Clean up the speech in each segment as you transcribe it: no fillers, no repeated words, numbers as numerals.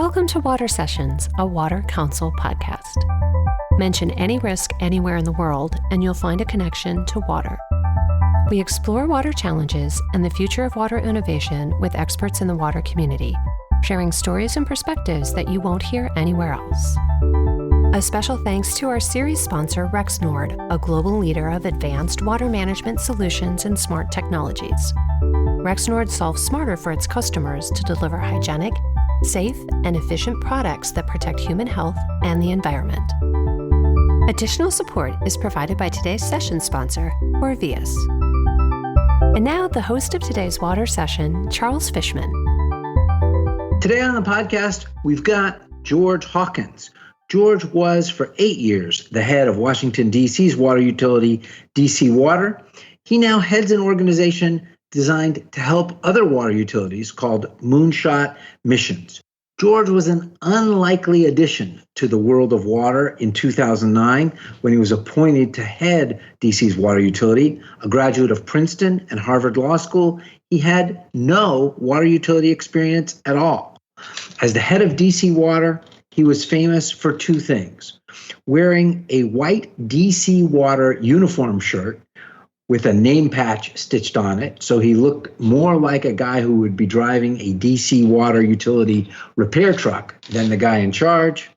Welcome to Water Sessions, a Water Council podcast. Mention any risk anywhere in the world, and you'll find a connection to water. We explore water challenges and the future of water innovation with experts in the water community, sharing stories and perspectives that you won't hear anywhere else. A special thanks to our series sponsor, Rexnord, a global leader of advanced water management solutions and smart technologies. Rexnord solves smarter for its customers to deliver hygienic, safe, and efficient products that protect human health and the environment. Additional support is provided by today's session sponsor, Orvius. And now, the host of today's water session, Charles Fishman. Today on the podcast, we've got George Hawkins. George was, for 8 years, the head of Washington, D.C.'s water utility, DC Water. He now heads an organization designed to help other water utilities called Moonshot Missions. George was an unlikely addition to the world of water in 2009 when he was appointed to head DC's water utility. A graduate of Princeton and Harvard Law School, he had no water utility experience at all. As the head of DC Water, he was famous for two things: wearing a white DC Water uniform shirt with a name patch stitched on it, so he looked more like a guy who would be driving a DC Water utility repair truck than the guy in charge,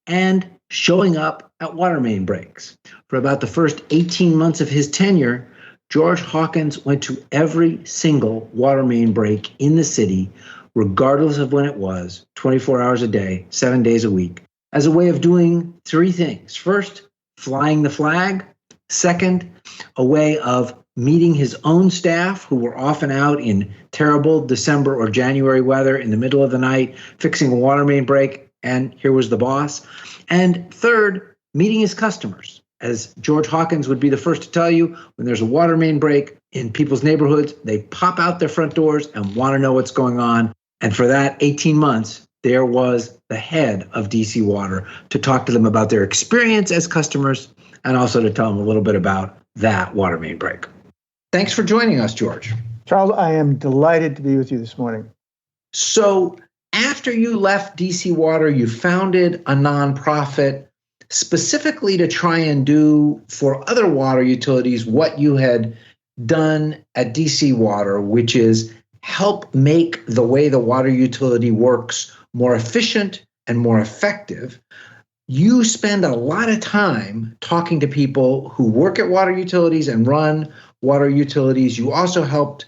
and showing up at water main breaks. For about the first 18 months of his tenure, George Hawkins went to every single water main break in the city, regardless of when it was, 24 hours a day, 7 days a week, as a way of doing three things. First, flying the flag. Second, a way of meeting his own staff, who were often out in terrible December or January weather in the middle of the night, fixing a water main break, and here was the boss. And third, meeting his customers. As George Hawkins would be the first to tell you, when there's a water main break in people's neighborhoods, they pop out their front doors and want to know what's going on. And for that 18 months, there was the head of DC Water to talk to them about their experience as customers and also to tell them a little bit about that water main break. Thanks for joining us, George. Charles, I am delighted to be with you this morning. So after you left DC Water, you founded a nonprofit specifically to try and do for other water utilities what you had done at DC Water, which is help make the way the water utility works more efficient and more effective. You spend a lot of time talking to people who work at water utilities and run water utilities. You also helped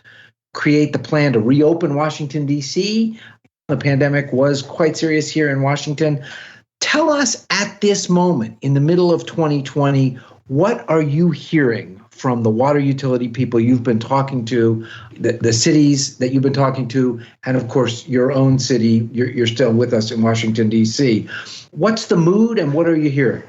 create the plan to reopen Washington, D.C. The pandemic was quite serious here in Washington. Tell us at this moment, in the middle of 2020, what are you hearing from the water utility people you've been talking to, the cities that you've been talking to, and of course, your own city? You're still with us in Washington, D.C. What's the mood and what are you hearing?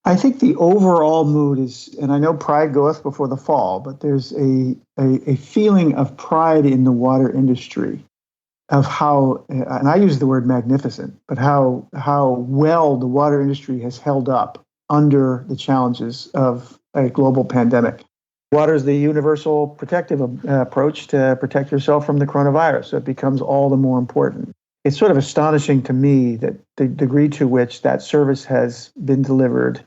I think the overall mood is, and I know pride goeth before the fall, but there's a feeling of pride in the water industry of how, and I use the word magnificent, but how well the water industry has held up under the challenges of a global pandemic. Water is the universal protective approach to protect yourself from the coronavirus, so it becomes all the more important. It's sort of astonishing to me that the degree to which that service has been delivered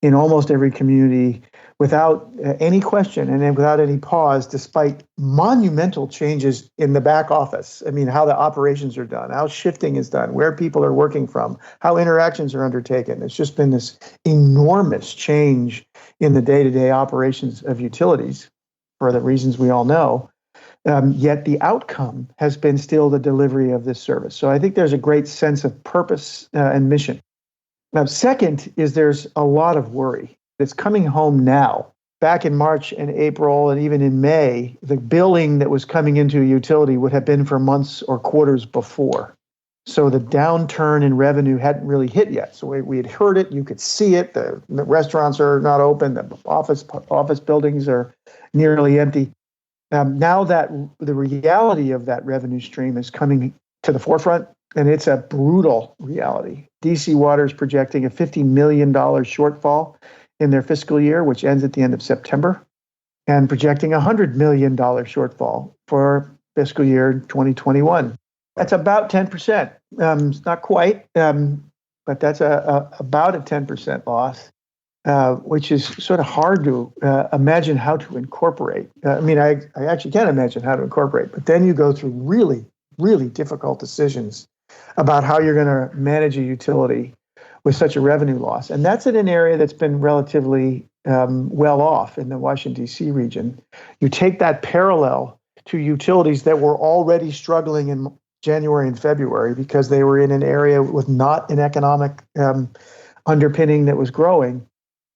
in almost every community without any question and without any pause, despite monumental changes in the back office. I mean, how the operations are done, how shifting is done, where people are working from, how interactions are undertaken. It's just been this enormous change in the day-to-day operations of utilities for the reasons we all know. Yet the outcome has been still the delivery of this service. So I think there's a great sense of purpose and mission. Now, second is there's a lot of worry. It's coming home now. Back in March and April and even in May, the billing that was coming into a utility would have been for months or quarters before. So the downturn in revenue hadn't really hit yet. So we had heard it, you could see it. The restaurants are not open, the office buildings are nearly empty. Now that the reality of that revenue stream is coming to the forefront, and it's a brutal reality. DC Water is projecting a $50 million shortfall in their fiscal year, which ends at the end of September, and projecting a $100 million shortfall for fiscal year 2021. That's about 10%. It's not quite, but that's about a 10% loss, which is sort of hard to imagine how to incorporate. I actually can imagine how to incorporate, but then you go through really, really difficult decisions about how you're going to manage a utility with such a revenue loss. And that's in an area that's been relatively well off in the Washington, D.C. region. You take that parallel to utilities that were already struggling in January and February because they were in an area with not an economic underpinning that was growing,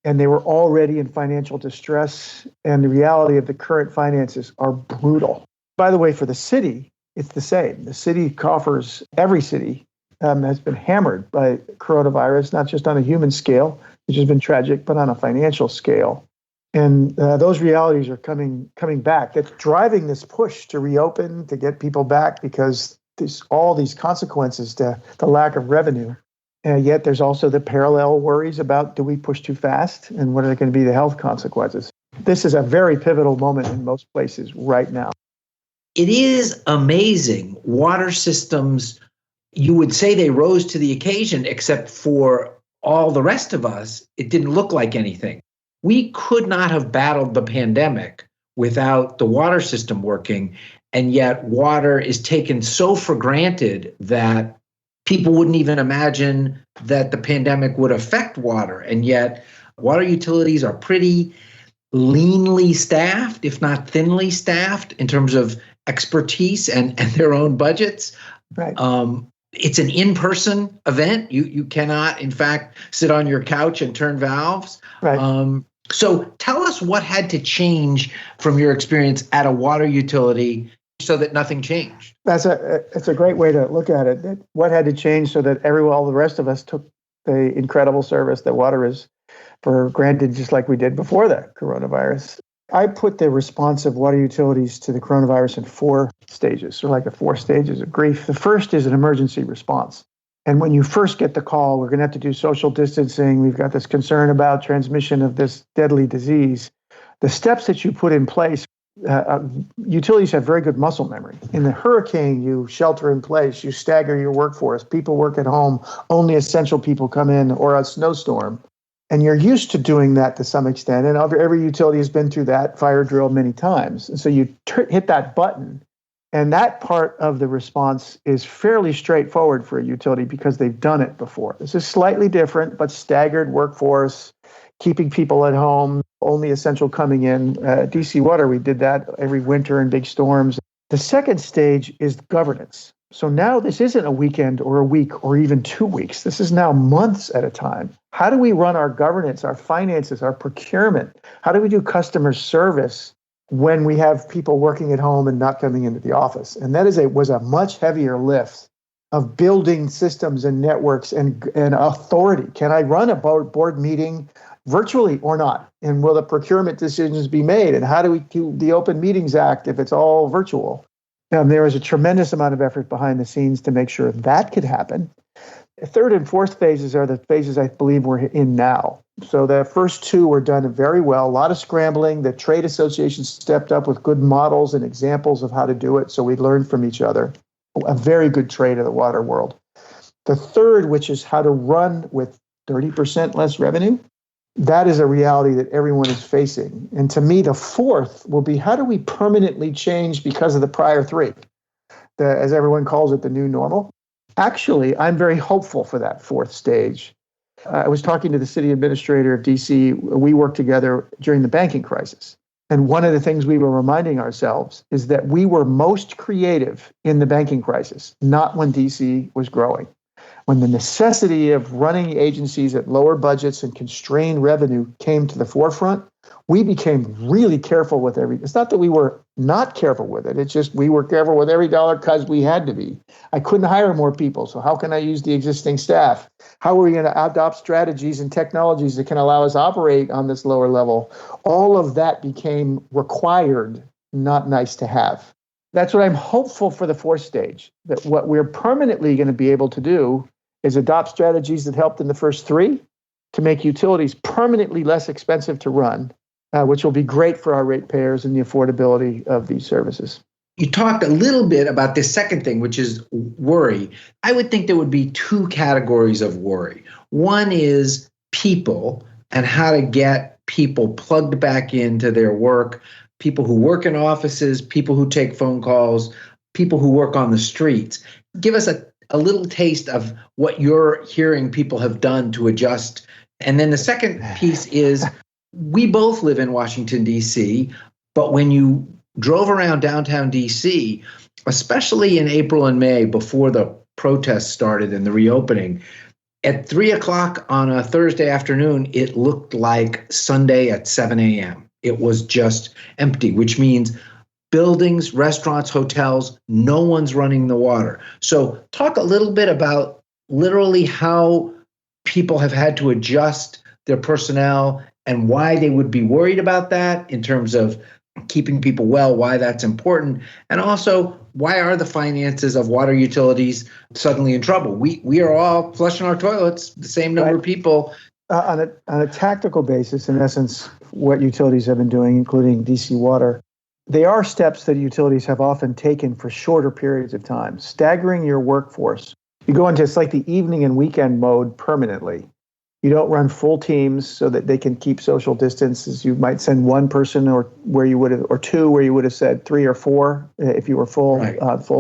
and they were already in financial distress, and the reality of the current finances are brutal. By the way, for the city, it's the same. The city coffers, every city has been hammered by coronavirus, not just on a human scale, which has been tragic, but on a financial scale. And those realities are coming back. That's driving this push to reopen, to get people back, because there's all these consequences to the lack of revenue. And yet there's also the parallel worries about, do we push too fast? And what are going to be the health consequences? This is a very pivotal moment in most places right now. It is amazing. Water systems, you would say they rose to the occasion, except for all the rest of us, it didn't look like anything. We could not have battled the pandemic without the water system working. And yet water is taken so for granted that people wouldn't even imagine that the pandemic would affect water. And yet water utilities are pretty leanly staffed, if not thinly staffed, in terms of expertise and their own budgets. Right. It's an in-person event. You cannot, in fact, sit on your couch and turn valves. Right. So tell us what had to change from your experience at a water utility so that nothing changed. It's a great way to look at it. What had to change so that all the rest of us took the incredible service that water is for granted, just like we did before the coronavirus. I put the response of water utilities to the coronavirus in 4 stages, so like the 4 stages of grief. The first is an emergency response. And when you first get the call, we're going to have to do social distancing. We've got this concern about transmission of this deadly disease. The steps that you put in place, utilities have very good muscle memory. In the hurricane, you shelter in place, you stagger your workforce, people work at home, only essential people come in, or a snowstorm. And you're used to doing that to some extent. And every utility has been through that fire drill many times. And so you hit that button. And that part of the response is fairly straightforward for a utility because they've done it before. This is slightly different, but staggered workforce, keeping people at home, only essential coming in. DC Water, we did that every winter in big storms. The second stage is governance. So now this isn't a weekend or a week or even 2 weeks. This is now months at a time. How do we run our governance, our finances, our procurement? How do we do customer service when we have people working at home and not coming into the office? And that was a much heavier lift of building systems and networks and authority. Can I run a board meeting virtually or not? And will the procurement decisions be made? And how do we do the Open Meetings Act if it's all virtual? There was a tremendous amount of effort behind the scenes to make sure that could happen. The third and fourth phases are the phases I believe we're in now. So the first 2 were done very well. A lot of scrambling. The trade associations stepped up with good models and examples of how to do it. So we learned from each other. A very good trade of the water world. The third, which is how to run with 30% less revenue, that is a reality that everyone is facing. And to me, the fourth will be, how do we permanently change because of the prior 3? As everyone calls it, the new normal. Actually, I'm very hopeful for that 4th stage. I was talking to the city administrator of DC. We worked together during the banking crisis. And one of the things we were reminding ourselves is that we were most creative in the banking crisis, not when DC was growing. When the necessity of running agencies at lower budgets and constrained revenue came to the forefront, we became really careful with it's not that we were not careful with it. It's just we were careful with every dollar because we had to be. I couldn't hire more people. So how can I use the existing staff? How are we going to adopt strategies and technologies that can allow us to operate on this lower level? All of that became required, not nice to have. That's what I'm hopeful for the 4th stage, that what we're permanently going to be able to do is adopt strategies that helped in the first 3 to make utilities permanently less expensive to run, which will be great for our ratepayers and the affordability of these services. You talked a little bit about this second thing, which is worry. I would think there would be two categories of worry. One is people and how to get people plugged back into their work, people who work in offices, people who take phone calls, people who work on the streets. Give us a little taste of what you're hearing people have done to adjust. And then the second piece is we both live in Washington, D.C., but when you drove around downtown D.C., especially in April and May before the protests started and the reopening, at 3 o'clock on a Thursday afternoon, it looked like Sunday at 7 a.m. It was just empty, which means buildings, restaurants, hotels, no one's running the water. So talk a little bit about literally how people have had to adjust their personnel and why they would be worried about that in terms of keeping people well, why that's important, and also why are the finances of water utilities suddenly in trouble? We are all flushing our toilets, the same number of people. On a tactical basis, in essence, what utilities have been doing, including DC Water, they are steps that utilities have often taken for shorter periods of time, staggering your workforce. You go into, it's like the evening and weekend mode permanently. You don't run full teams so that they can keep social distances. You might send one person or two where you would have said 3 or 4 if you were full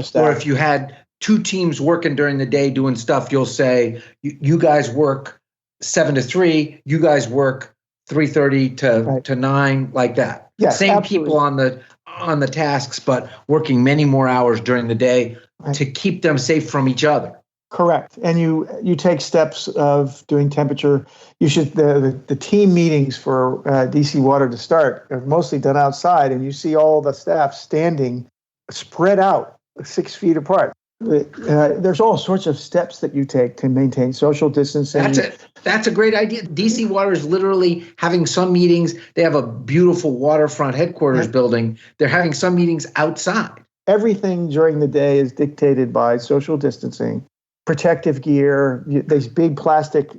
staff. Or if you had 2 teams working during the day doing stuff, you'll say you guys work 7 to 3, you guys work 3:30 to 9, like that. Yes, same absolutely. People on the tasks, but working many more hours during the day to keep them safe from each other. Correct. And you take steps of doing temperature. You should the team meetings for DC Water to start are mostly done outside, and you see all the staff standing spread out 6 feet apart. There's all sorts of steps that you take to maintain social distancing. That's a great idea. DC Water is literally having some meetings. They have a beautiful waterfront headquarters building. They're having some meetings outside. Everything during the day is dictated by social distancing. Protective gear, these big plastic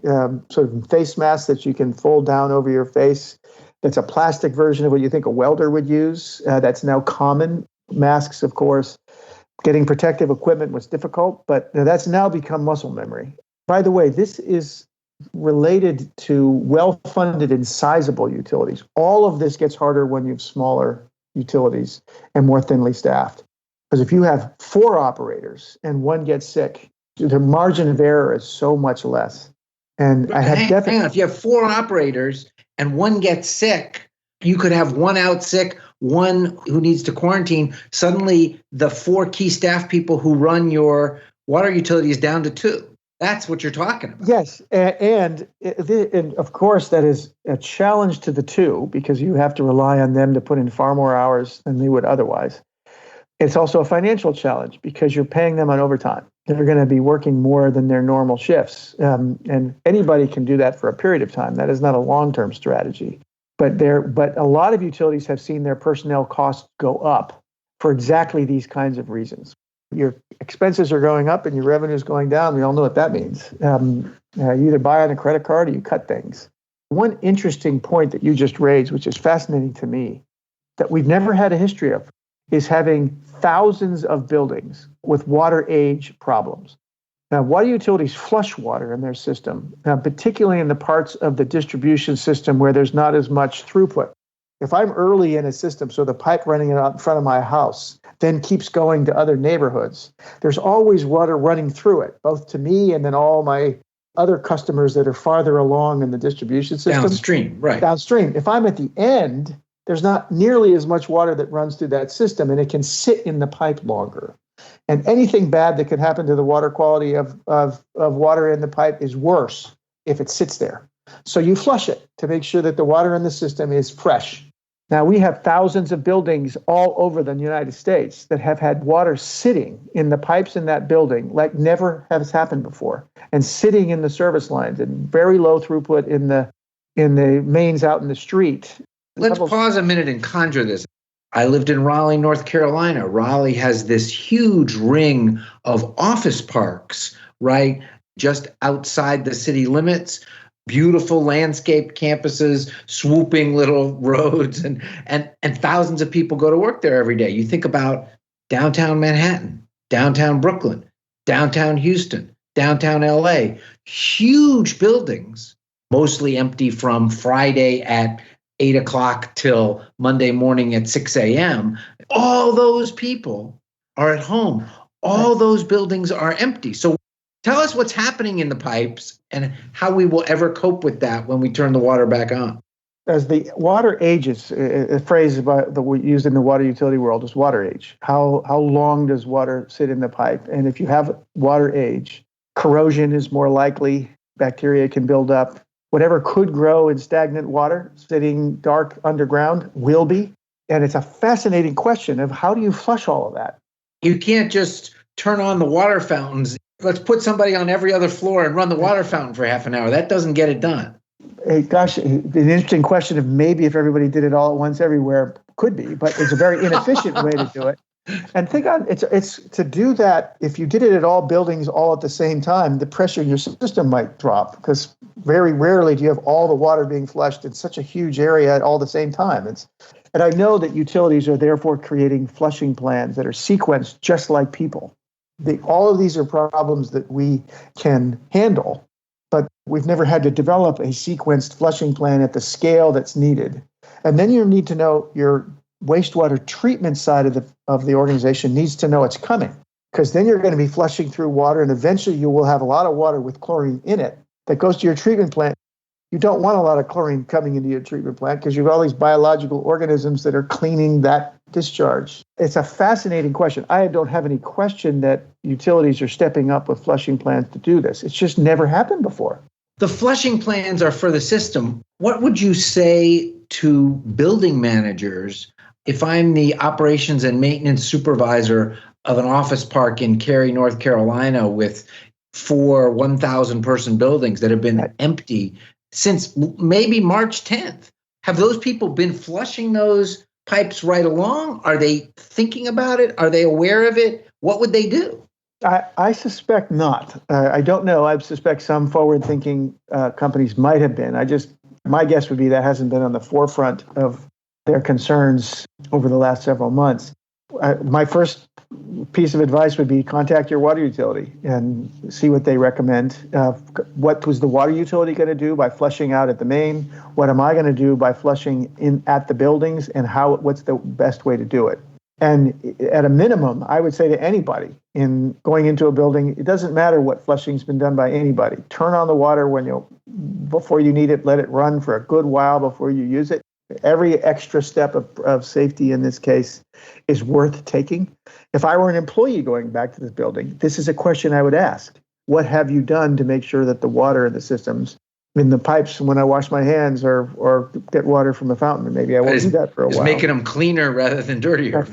sort of face masks that you can fold down over your face. That's a plastic version of what you think a welder would use. That's now common. Masks, of course. Getting protective equipment was difficult, but that's now become muscle memory. By the way, this is related to well-funded and sizable utilities. All of this gets harder when you have smaller utilities and more thinly staffed. Because if you have 4 operators and one gets sick, the margin of error is so much less. And I had hang on. If you have 4 operators and one gets sick, you could have one out sick, one who needs to quarantine. Suddenly, the 4 key staff people who run your water utility is down to 2. That's what you're talking about. Yes. And of course, that is a challenge to the 2 because you have to rely on them to put in far more hours than they would otherwise. It's also a financial challenge because you're paying them on overtime. They're going to be working more than their normal shifts. And anybody can do that for a period of time. That is not a long-term strategy. But a lot of utilities have seen their personnel costs go up for exactly these kinds of reasons. Your expenses are going up and your revenue is going down. We all know what that means. You either buy on a credit card or you cut things. One interesting point that you just raised, which is fascinating to me, that we've never had a history of, is having thousands of buildings with water age problems. Now, water utilities flush water in their system, particularly in the parts of the distribution system where there's not as much throughput. If I'm early in a system, so the pipe running out in front of my house then keeps going to other neighborhoods, there's always water running through it, both to me and then all my other customers that are farther along in the distribution system. Downstream, right. Downstream. If I'm at the end, there's not nearly as much water that runs through that system, and it can sit in the pipe longer. And anything bad that could happen to the water quality of water in the pipe is worse if it sits there. So you flush it to make sure that the water in the system is fresh. Now, we have thousands of buildings all over the United States that have had water sitting in the pipes in that building like never has happened before, and sitting in the service lines and very low throughput in the mains out in the street. Let's pause a minute and conjure this. I lived in Raleigh, North Carolina. Raleigh has this huge ring of office parks, right, just outside the city limits. Beautiful landscaped campuses, swooping little roads, and thousands of people go to work there every day. You think about downtown Manhattan, downtown Brooklyn, downtown Houston, downtown LA, huge buildings, mostly empty from Friday at 8 o'clock till Monday morning at 6 a.m. All those people are at home. All those buildings are empty. So tell us what's happening in the pipes and how we will ever cope with that when we turn the water back on. As the water ages, a phrase that we use in the water utility world is water age. How long does water sit in the pipe? And if you have water age, corrosion is more likely, bacteria can build up. Whatever could grow in stagnant water, sitting dark underground, will be. And it's a fascinating question of how do you flush all of that? You can't just turn on the water fountains. Let's put somebody on every other floor and run the water fountain for half an hour. That doesn't get it done. An interesting question of maybe if everybody did it all at once everywhere, could be, but it's a very inefficient way to do it. And think on it's to do that. If you did it at all buildings all at the same time, the pressure in your system might drop because very rarely do you have all the water being flushed in such a huge area at all the same time. And I know that utilities are therefore creating flushing plans that are sequenced just like people. All of these are problems that we can handle, but we've never had to develop a sequenced flushing plan at the scale that's needed. And then you need to know your wastewater treatment side of the organization needs to know it's coming, because then you're going to be flushing through water, and eventually you will have a lot of water with chlorine in it that goes to your treatment plant. You don't want a lot of chlorine coming into your treatment plant because you have all these biological organisms that are cleaning that discharge. It's a fascinating question. I don't have any question that utilities are stepping up with flushing plans to do this. It's just never happened before. The flushing plans are for the system. What would you say to building managers if I'm the operations and maintenance supervisor of an office park in Cary, North Carolina, with 4 1,000-person buildings that have been empty since maybe March 10th? Have those people been flushing those pipes right along? Are they thinking about it? Are they aware of it? What would they do? I suspect not. I don't know. I suspect some forward-thinking companies might have been. My guess would be that hasn't been on the forefront of their concerns over the last several months. My first piece of advice would be contact your water utility and see what they recommend. What was the water utility going to do by flushing out at the main? What am I going to do by flushing in at the buildings? And what's the best way to do it? And at a minimum, I would say to anybody in going into a building, it doesn't matter what flushing's been done by anybody. Turn on the water before you need it. Let it run for a good while before you use it. Every extra step of safety in this case is worth taking. If I were an employee going back to this building, this is a question I would ask. What have you done to make sure that the water in the systems, in the pipes when I wash my hands or get water from the fountain? Maybe I won't do that for a while. Making them cleaner rather than dirtier.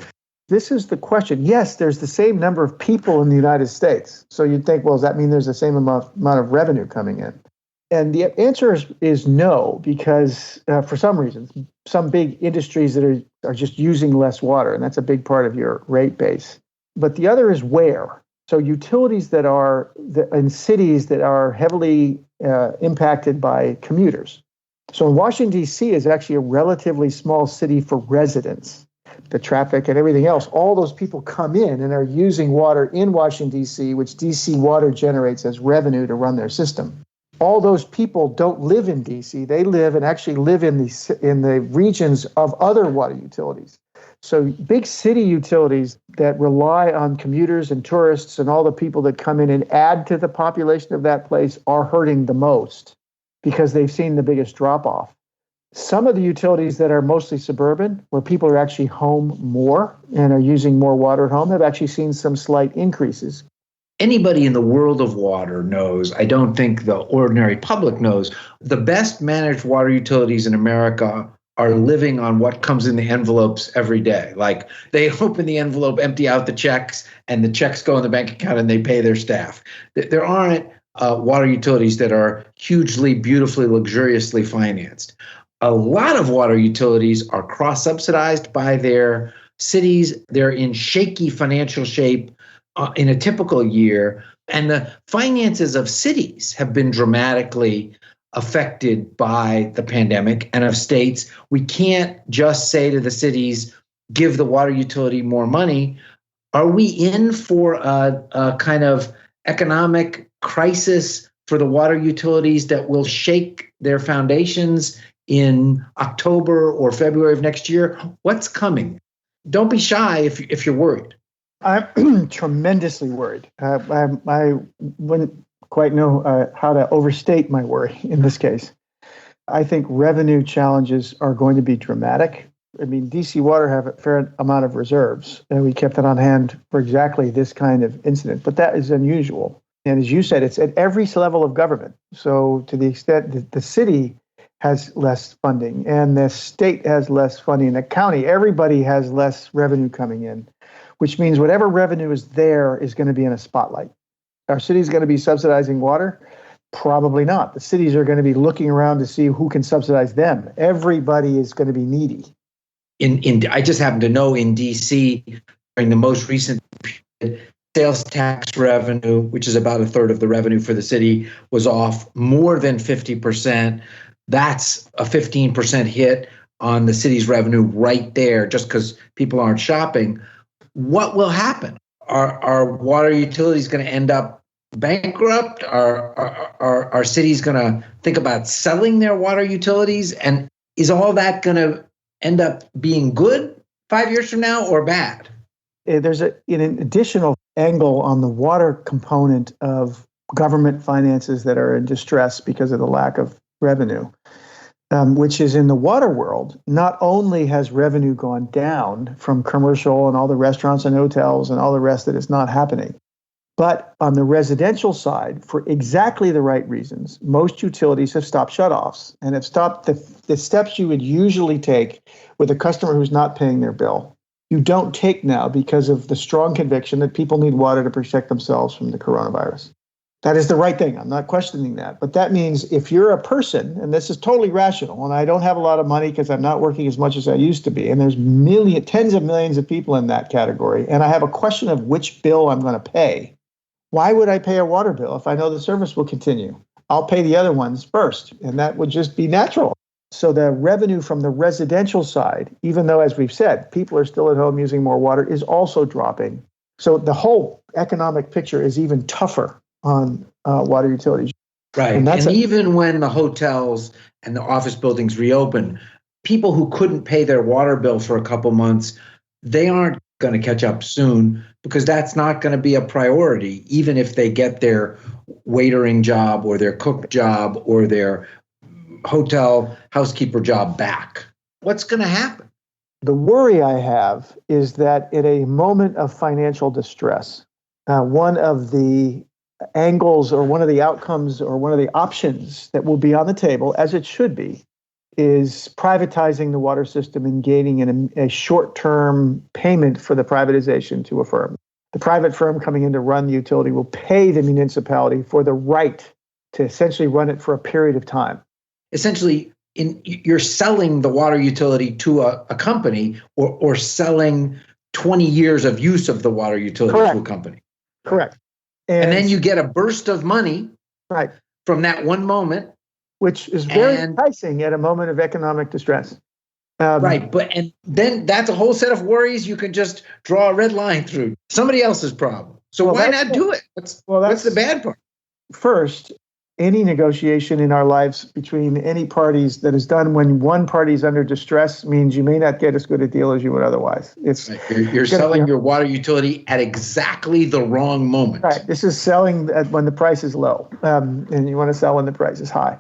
This is the question. Yes, there's the same number of people in the United States. So you'd think, well, does that mean there's the same amount of revenue coming in? And the answer is no, because for some reasons, some big industries that are just using less water, and that's a big part of your rate base. But the other is where. So utilities that are in cities that are heavily impacted by commuters. So in Washington, D.C. is actually a relatively small city for residents. The traffic and everything else, all those people come in and are using water in Washington, D.C., which D.C. Water generates as revenue to run their system. All those people don't live in D.C. They live in the regions of other water utilities. So big city utilities that rely on commuters and tourists and all the people that come in and add to the population of that place are hurting the most because they've seen the biggest drop-off. Some of the utilities that are mostly suburban, where people are actually home more and are using more water at home, have actually seen some slight increases. Anybody in the world of water knows, I don't think the ordinary public knows, the best managed water utilities in America are living on what comes in the envelopes every day. Like they open the envelope, empty out the checks, and the checks go in the bank account and they pay their staff. There aren't water utilities that are hugely, beautifully, luxuriously financed. A lot of water utilities are cross-subsidized by their cities. They're in shaky financial shape in a typical year. And the finances of cities have been dramatically affected by the pandemic, and of states. We can't just say to the cities, give the water utility more money. Are we in for a kind of economic crisis for the water utilities that will shake their foundations in October or February of next year? What's coming? Don't be shy if you're worried. I'm tremendously worried. I wouldn't quite know how to overstate my worry in this case. I think revenue challenges are going to be dramatic. I mean, DC Water have a fair amount of reserves, and we kept it on hand for exactly this kind of incident. But that is unusual. And as you said, it's at every level of government. So to the extent that the city has less funding and the state has less funding, the county, everybody has less revenue coming in, which means whatever revenue is there is going to be in a spotlight. Our city's going to be subsidizing water? Probably not. The cities are going to be looking around to see who can subsidize them. Everybody is going to be needy. I just happen to know in DC during the most recent period, sales tax revenue, which is about a third of the revenue for the city, was off more than 50%. That's a 15% hit on the city's revenue right there, just because people aren't shopping. What will happen? Are water utilities going to end up bankrupt? Are cities going to think about selling their water utilities? And is all that going to end up being good 5 years from now or bad? There's an additional angle on the water component of government finances that are in distress because of the lack of revenue, which is in the water world. Not only has revenue gone down from commercial and all the restaurants and hotels and all the rest that is not happening, but on the residential side, for exactly the right reasons, most utilities have stopped shutoffs and have stopped the steps you would usually take with a customer who's not paying their bill. You don't take now because of the strong conviction that people need water to protect themselves from the coronavirus. That is the right thing. I'm not questioning that. But that means if you're a person, and this is totally rational, and I don't have a lot of money because I'm not working as much as I used to be, and there's tens of millions of people in that category, and I have a question of which bill I'm going to pay, why would I pay a water bill if I know the service will continue? I'll pay the other ones first, and that would just be natural. So the revenue from the residential side, even though, as we've said, people are still at home using more water, is also dropping. So the whole economic picture is even tougher on water utilities. Right. And even when the hotels and the office buildings reopen, people who couldn't pay their water bill for a couple months, they aren't going to catch up soon because that's not going to be a priority, even if they get their waitering job or their cook job or their hotel housekeeper job back. What's going to happen? The worry I have is that at a moment of financial distress, one of the angles or one of the outcomes or one of the options that will be on the table, as it should be, is privatizing the water system and gaining a short-term payment for the privatization to a firm. The private firm coming in to run the utility will pay the municipality for the right to essentially run it for a period of time. Essentially, you're selling the water utility to a company or selling 20 years of use of the water utility to a company. Correct. And then you get a burst of money from that one moment. Which is very enticing at a moment of economic distress. And then that's a whole set of worries you can just draw a red line through. Somebody else's problem. So why not do it? What's the bad part? First, any negotiation in our lives between any parties that is done when one party is under distress means you may not get as good a deal as you would otherwise. It's You're selling your water utility at exactly the wrong moment. Right. This is selling when the price is low, and you want to sell when the price is high.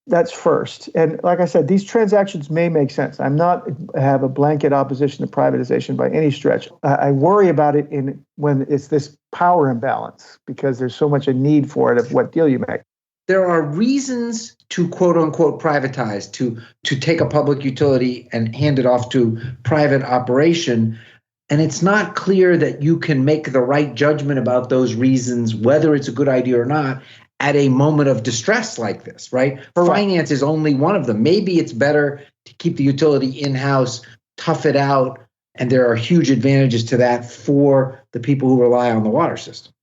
That's first. And like I said, these transactions may make sense. I'm not have a blanket opposition to privatization by any stretch. I worry about it when it's this power imbalance because there's so much a need for it of what deal you make. There are reasons to quote unquote privatize, to take a public utility and hand it off to private operation. And it's not clear that you can make the right judgment about those reasons, whether it's a good idea or not, at a moment of distress like this, right? Correct. Finance is only one of them. Maybe it's better to keep the utility in-house, tough it out, and there are huge advantages to that for the people who rely on the water system.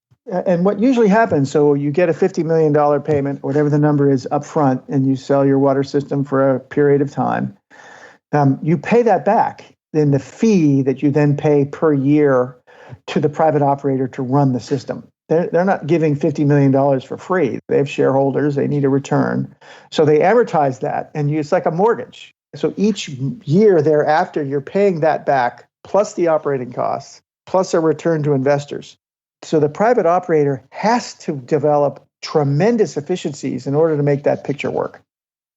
And what usually happens, so you get a $50 million payment, whatever the number is up front, and you sell your water system for a period of time. You pay that back. Then the fee that you then pay per year to the private operator to run the system. They're not giving $50 million for free. They have shareholders. They need a return. So they amortize that, and it's like a mortgage. So each year thereafter, you're paying that back, plus the operating costs, plus a return to investors. So the private operator has to develop tremendous efficiencies in order to make that picture work.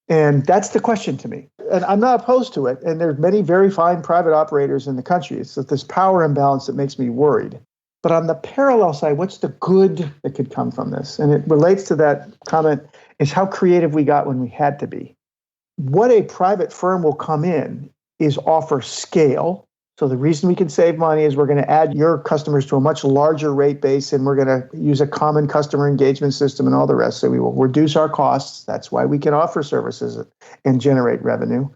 And that's the question to me. And I'm not opposed to it. And there's many very fine private operators in the country. It's this power imbalance that makes me worried. But on the parallel side, what's the good that could come from this? And it relates to that comment, is how creative we got when we had to be. What a private firm will come in is offer scale. So the reason we can save money is we're going to add your customers to a much larger rate base, and we're going to use a common customer engagement system and all the rest. So we will reduce our costs. That's why we can offer services and generate revenue.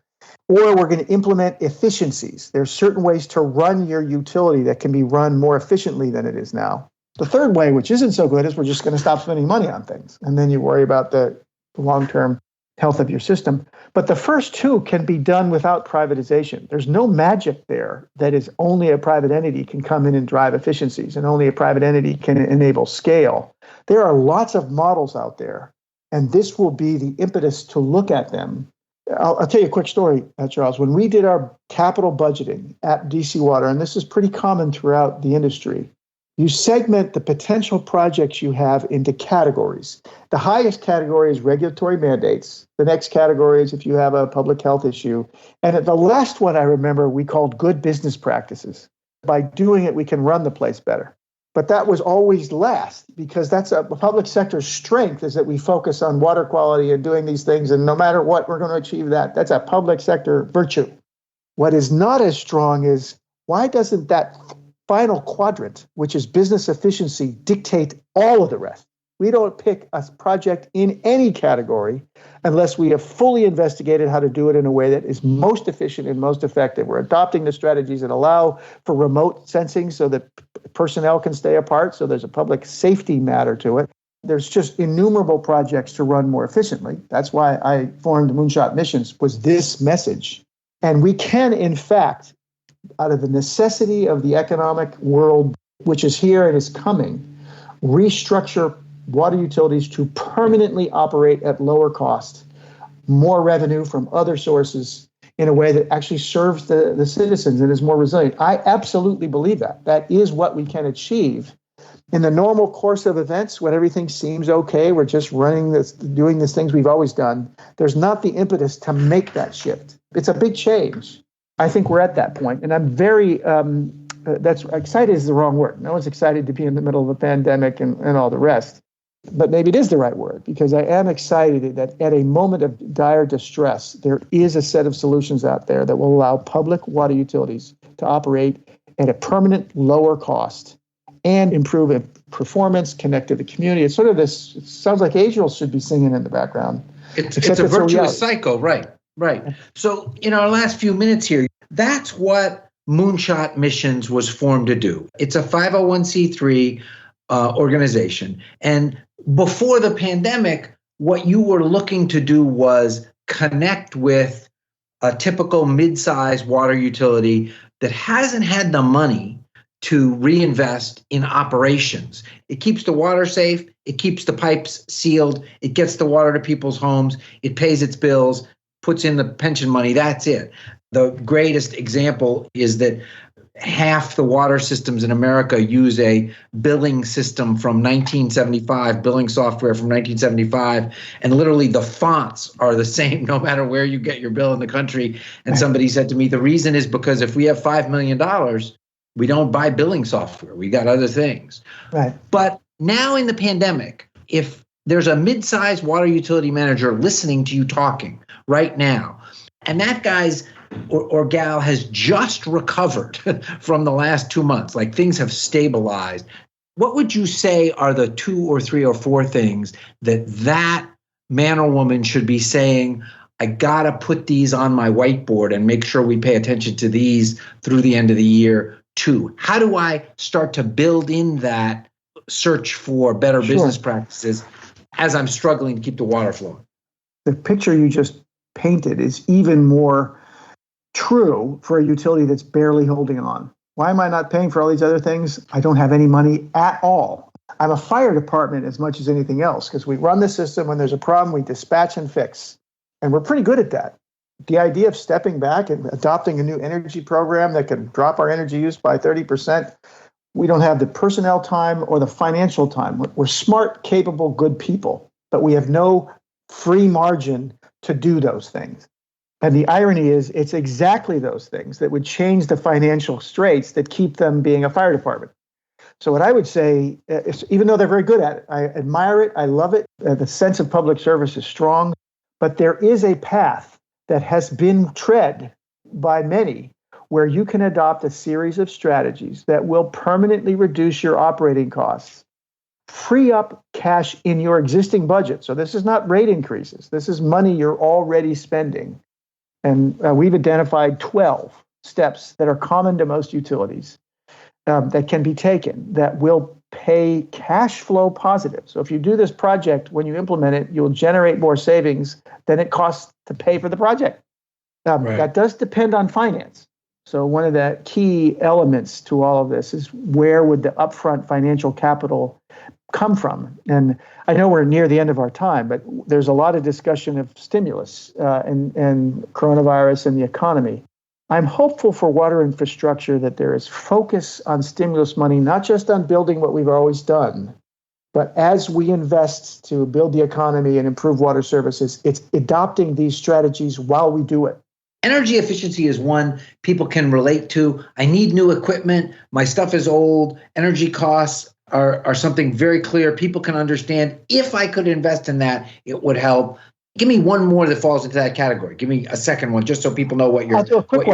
Or we're going to implement efficiencies. There's certain ways to run your utility that can be run more efficiently than it is now. The third way, which isn't so good, is we're just going to stop spending money on things. And then you worry about the long-term health of your system. But the first two can be done without privatization. There's no magic there that is only a private entity can come in and drive efficiencies, and only a private entity can enable scale. There are lots of models out there, and this will be the impetus to look at them. I'll tell you a quick story, Charles. When we did our capital budgeting at DC Water, and this is pretty common throughout the industry, you segment the potential projects you have into categories. The highest category is regulatory mandates. The next category is if you have a public health issue. And the last one I remember we called good business practices. By doing it, we can run the place better. But that was always last, because that's a public sector's strength, is that we focus on water quality and doing these things. And no matter what, we're going to achieve that. That's a public sector virtue. What is not as strong is, why doesn't that final quadrant, which is business efficiency, dictate all of the rest? We don't pick a project in any category unless we have fully investigated how to do it in a way that is most efficient and most effective. We're adopting the strategies that allow for remote sensing so that personnel can stay apart, so there's a public safety matter to it. There's just innumerable projects to run more efficiently. That's why I formed Moonshot Missions, was this message. And we can, in fact, out of the necessity of the economic world, which is here and is coming, restructure water utilities to permanently operate at lower cost, more revenue from other sources in a way that actually serves the citizens and is more resilient. I absolutely believe that. That is what we can achieve. In the normal course of events, when everything seems okay, we're just running this, doing these things we've always done, there's not the impetus to make that shift. It's a big change. I think we're at that point, and I'm very, that's excited is the wrong word. No one's excited to be in the middle of a pandemic and all the rest. But maybe it is the right word, because I am excited that at a moment of dire distress, there is a set of solutions out there that will allow public water utilities to operate at a permanent lower cost and improve performance, connect to the community. It's sort of this, it sounds like angels should be singing in the background. It's a virtuous cycle, right. So in our last few minutes here, that's what Moonshot Missions was formed to do. It's a 501c3 organization. And before the pandemic, what you were looking to do was connect with a typical mid-sized water utility that hasn't had the money to reinvest in operations. It keeps the water safe. It keeps the pipes sealed. It gets the water to people's homes. It pays its bills, puts in the pension money. That's it. The greatest example is that half the water systems in America use a billing system from 1975, billing software from 1975, and literally the fonts are the same no matter where you get your bill in the country. And somebody said to me, the reason is because if we have $5 million, we don't buy billing software. We got other things. Right. But now in the pandemic, if there's a mid-sized water utility manager listening to you talking right now, and that guy's or gal has just recovered from the last 2 months, like things have stabilized, what would you say are the 2 or 3 or 4 things that man or woman should be saying, I got to put these on my whiteboard and make sure we pay attention to these through the end of the year too? How do I start to build in that search for better business practices as I'm struggling to keep the water flowing? The picture you just painted is even more true for a utility that's barely holding on. Why am I not paying for all these other things? I don't have any money at all. I'm a fire department as much as anything else because we run the system. When there's a problem, we dispatch and fix. And we're pretty good at that. The idea of stepping back and adopting a new energy program that can drop our energy use by 30%, we don't have the personnel time or the financial time. We're smart, capable, good people, but we have no free margin to do those things. And the irony is it's exactly those things that would change the financial straits that keep them being a fire department. So what I would say, is, even though they're very good at it, I admire it, I love it, the sense of public service is strong, but there is a path that has been tread by many where you can adopt a series of strategies that will permanently reduce your operating costs, free up cash in your existing budget. So this is not rate increases. This is money you're already spending. And we've identified 12 steps that are common to most utilities that can be taken that will pay cash flow positive. So if you do this project, when you implement it, you'll generate more savings than it costs to pay for the project. Right. That does depend on finance. So one of the key elements to all of this is where would the upfront financial capital come from? And I know we're near the end of our time, but there's a lot of discussion of stimulus and coronavirus and the economy. I'm hopeful for water infrastructure that there is focus on stimulus money, not just on building what we've always done, but as we invest to build the economy and improve water services, it's adopting these strategies while we do it. Energy efficiency is one people can relate to. I need new equipment. My stuff is old. Energy costs are something very clear. People can understand. If I could invest in that, it would help. Give me one more that falls into that category. Give me a second one, just so people know what you're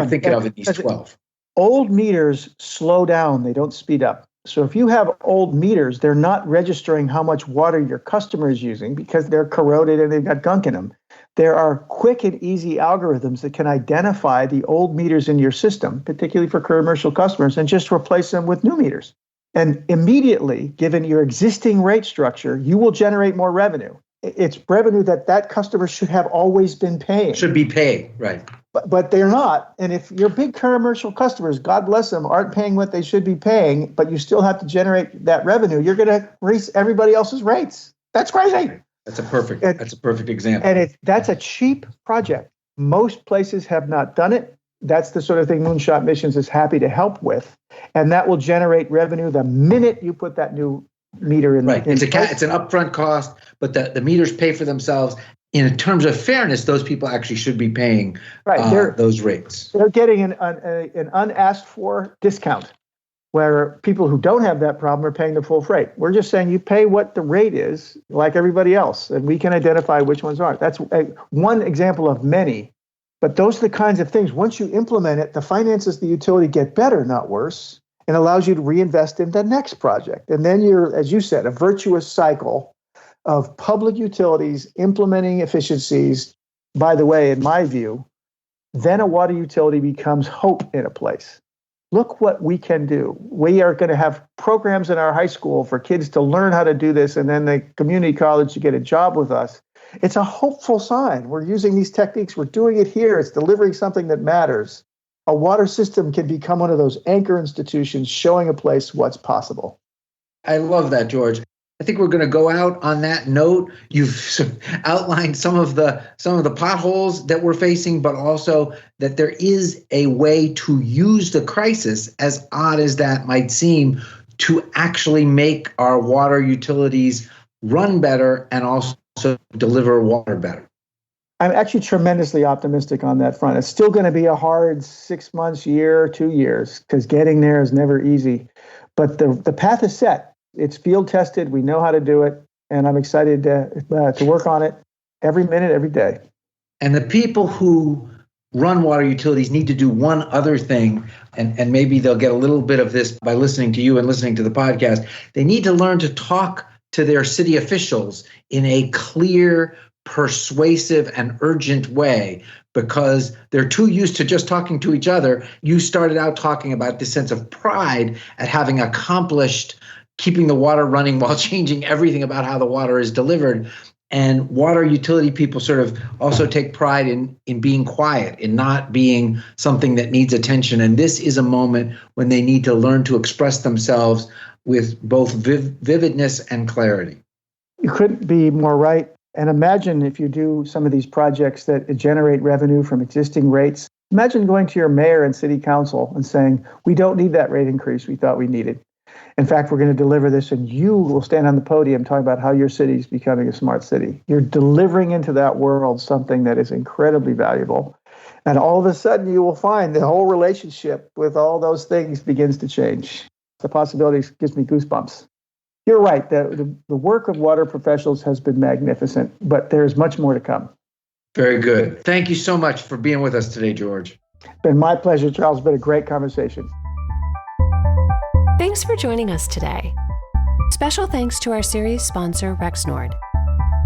thinking of in these 12. Old meters slow down. They don't speed up. So if you have old meters, they're not registering how much water your customer is using because they're corroded and they've got gunk in them. There are quick and easy algorithms that can identify the old meters in your system, particularly for commercial customers, and just replace them with new meters. And immediately, given your existing rate structure, you will generate more revenue. It's revenue that customer should have always been paying. Should be paid, right. But they're not. And if your big commercial customers, God bless them, aren't paying what they should be paying, but you still have to generate that revenue, you're going to raise everybody else's rates. That's crazy. That's a perfect example. And that's a cheap project. Most places have not done it. That's the sort of thing Moonshot Missions is happy to help with. And that will generate revenue the minute you put that new meter in. Right. It's an upfront cost, but the meters pay for themselves. In terms of fairness, those people actually should be paying those rates. They're getting an unasked for discount, where people who don't have that problem are paying the full freight. We're just saying you pay what the rate is, like everybody else, and we can identify which ones aren't. That's one example of many. But those are the kinds of things, once you implement it, the finances of the utility get better, not worse, and allows you to reinvest in the next project. And then you're, as you said, a virtuous cycle of public utilities implementing efficiencies. By the way, in my view, then a water utility becomes hope in a place. Look what we can do. We are going to have programs in our high school for kids to learn how to do this, and then the community college to get a job with us. It's a hopeful sign. We're using these techniques. We're doing it here. It's delivering something that matters. A water system can become one of those anchor institutions showing a place what's possible. I love that, George. I think we're going to go out on that note. You've outlined some of the potholes that we're facing, but also that there is a way to use the crisis, as odd as that might seem, to actually make our water utilities run better and also deliver water better. I'm actually tremendously optimistic on that front. It's still going to be a hard 6 months, year, 2 years, because getting there is never easy. But the path is set. It's field tested. We know how to do it. And I'm excited to work on it every minute, every day. And the people who run water utilities need to do one other thing, and maybe they'll get a little bit of this by listening to you and listening to the podcast. They need to learn to talk to their city officials in a clear, persuasive, and urgent way, because they're too used to just talking to each other. You started out talking about this sense of pride at having accomplished keeping the water running while changing everything about how the water is delivered. And water utility people sort of also take pride in being quiet, in not being something that needs attention. And this is a moment when they need to learn to express themselves with both vividness and clarity. You couldn't be more right. And imagine if you do some of these projects that generate revenue from existing rates. Imagine going to your mayor and city council and saying, we don't need that rate increase we thought we needed. In fact, we're going to deliver this, and you will stand on the podium talking about how your city is becoming a smart city. You're delivering into that world something that is incredibly valuable. And all of a sudden, you will find the whole relationship with all those things begins to change. The possibility gives me goosebumps. You're right. The work of water professionals has been magnificent, but there's much more to come. Very good. Thank you so much for being with us today, George. It's been my pleasure, Charles. It's been a great conversation. Thanks for joining us today. Special thanks to our series sponsor, Rexnord.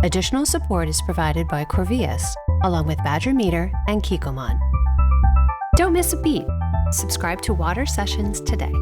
Additional support is provided by Corvias, along with Badger Meter and Kikoman. Don't miss a beat. Subscribe to Water Sessions today.